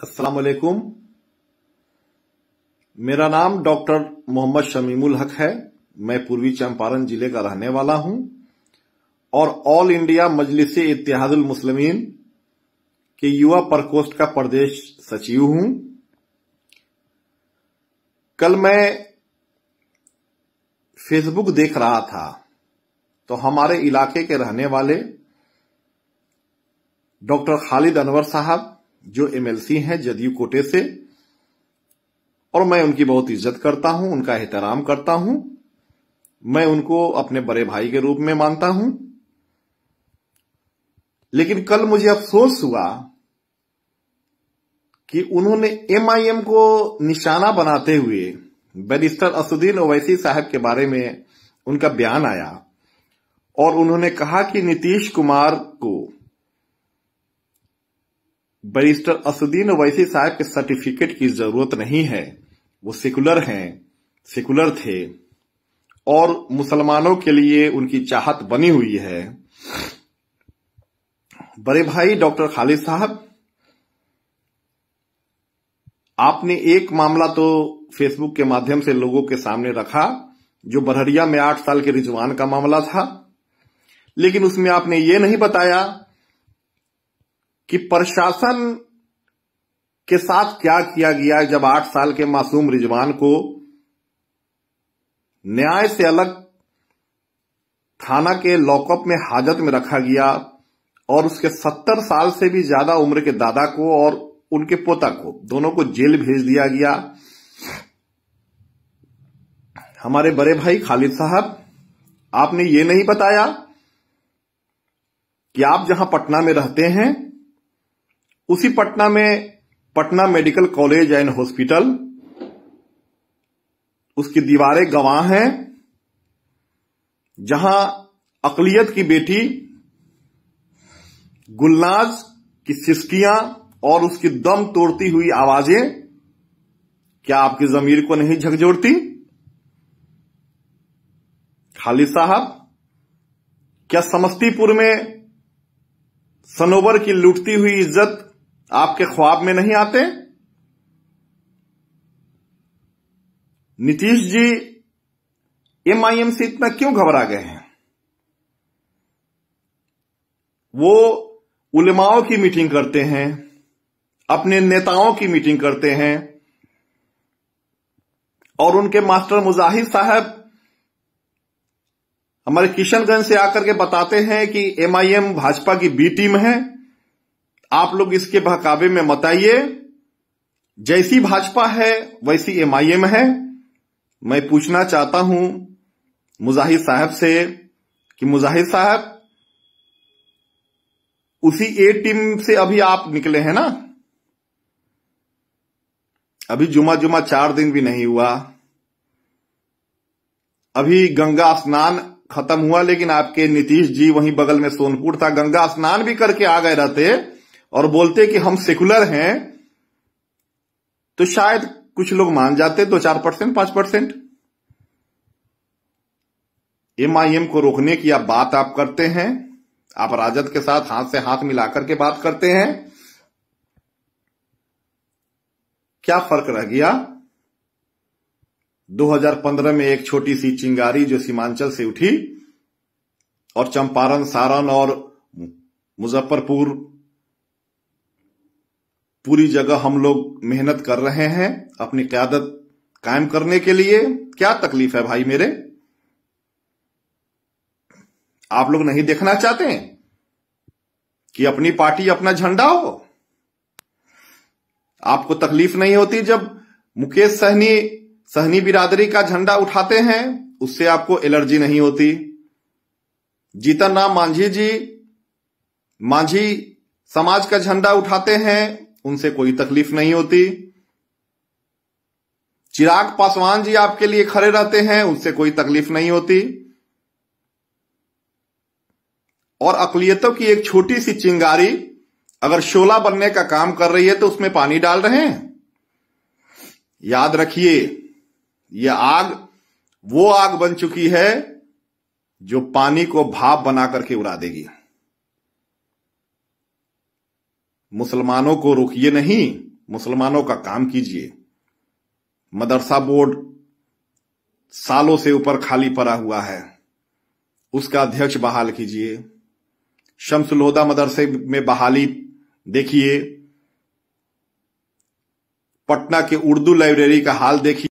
अस्सलाम वालेकुम। मेरा नाम डॉक्टर मोहम्मद शमीमुल हक है। मैं पूर्वी चंपारण जिले का रहने वाला हूं और ऑल इंडिया मजलिस-ए इत्तेहादुल मुस्लिमीन के युवा प्रकोष्ठ का प्रदेश सचिव हूं। कल मैं फेसबुक देख रहा था तो हमारे इलाके के रहने वाले डॉक्टर खालिद अनवर साहब जो एमएलसी हैं जदयू कोटे से, और मैं उनकी बहुत इज्जत करता हूं, उनका एहतराम करता हूं। मैं उनको अपने बड़े भाई के रूप में मानता हूं। लेकिन कल मुझे अफसोस हुआ कि उन्होंने एमआईएम को निशाना बनाते हुए बैरिस्टर असदुद्दीन ओवैसी साहब के बारे में उनका बयान आया और उन्होंने कहा कि नीतीश कुमार को बैरिस्टर असदुद्दीन ओवैसी साहब के सर्टिफिकेट की जरूरत नहीं है, वो सेकुलर हैं, सेकुलर थे और मुसलमानों के लिए उनकी चाहत बनी हुई है। बड़े भाई डॉक्टर खालिद साहब, आपने एक मामला तो फेसबुक के माध्यम से लोगों के सामने रखा जो बरहरिया में 8 साल के रिजवान का मामला था, लेकिन उसमें आपने ये नहीं बताया कि प्रशासन के साथ क्या किया गया जब 8 साल के मासूम रिजवान को न्याय से अलग थाना के लॉकअप में हाजत में रखा गया और उसके 70 साल से भी ज्यादा उम्र के दादा को और उनके पोता को दोनों को जेल भेज दिया गया। हमारे बड़े भाई खालिद साहब, आपने ये नहीं बताया कि आप जहां पटना में रहते हैं उसी पटना में Patna medical college and hospital, उसकी दीवारें गवाह हैं, जहां अकलियत की बेटी गुलनाज की सिस्कियां और उसकी दम तोड़ती हुई आवाजें क्या आपकी जमीर को नहीं झकझोरती? खालिद साहब, क्या समस्तीपुर में सनोवर की लूटती हुई इज्जत आपके ख्वाब में नहीं आते? नीतीश जी एमआईएम से इतना क्यों घबरा गए हैं? वो उलेमाओं की मीटिंग करते हैं, अपने नेताओं की मीटिंग करते हैं और उनके मास्टर मुजाहिद साहब हमारे किशनगंज से आकर के बताते हैं कि एमआईएम भाजपा की बी टीम है, आप लोग इसके बहकावे में मत आइए, जैसी भाजपा है वैसी एमआईएम है। मैं पूछना चाहता हूं मुजाहिद साहब से कि मुजाहिद साहब, उसी ए टीम से अभी आप निकले हैं ना? अभी जुमा 4 दिन भी नहीं हुआ, अभी गंगा स्नान खत्म हुआ, लेकिन आपके नीतीश जी वहीं बगल में सोनपुर था, गंगा स्नान भी करके आ गए रहते और बोलते कि हम सेकुलर हैं तो शायद कुछ लोग मान जाते, 2-4%, 5%। एमआईएम को रोकने की आप बात आप करते हैं, आप राजद के साथ हाथ से हाथ मिलाकर के बात करते हैं। क्या फर्क रह गया? 2015 में एक छोटी सी चिंगारी जो सीमांचल से उठी और चंपारण, सारण और मुजफ्फरपुर पूरी जगह हम लोग मेहनत कर रहे हैं अपनी क़यादत कायम करने के लिए। क्या तकलीफ है भाई मेरे? आप लोग नहीं देखना चाहते हैं कि अपनी पार्टी अपना झंडा हो? आपको तकलीफ नहीं होती जब मुकेश सहनी बिरादरी का झंडा उठाते हैं? उससे आपको एलर्जी नहीं होती। जीतन राम मांझी जी मांझी समाज का झंडा उठाते हैं, उनसे कोई तकलीफ नहीं होती। चिराग पासवान जी आपके लिए खड़े रहते हैं, उससे कोई तकलीफ नहीं होती। और अकलियतों की एक छोटी सी चिंगारी अगर शोला बनने का काम कर रही है तो उसमें पानी डाल रहे हैं। याद रखिए, यह आग वो आग बन चुकी है जो पानी को भाप बना करके उड़ा देगी। मुसलमानों को रोकिए नहीं, मुसलमानों का काम कीजिए। मदरसा बोर्ड सालों से ऊपर खाली पड़ा हुआ है, उसका अध्यक्ष बहाल कीजिए। शम्सुल हुदा मदरसे में बहाली देखिए। पटना के उर्दू लाइब्रेरी का हाल देखिए।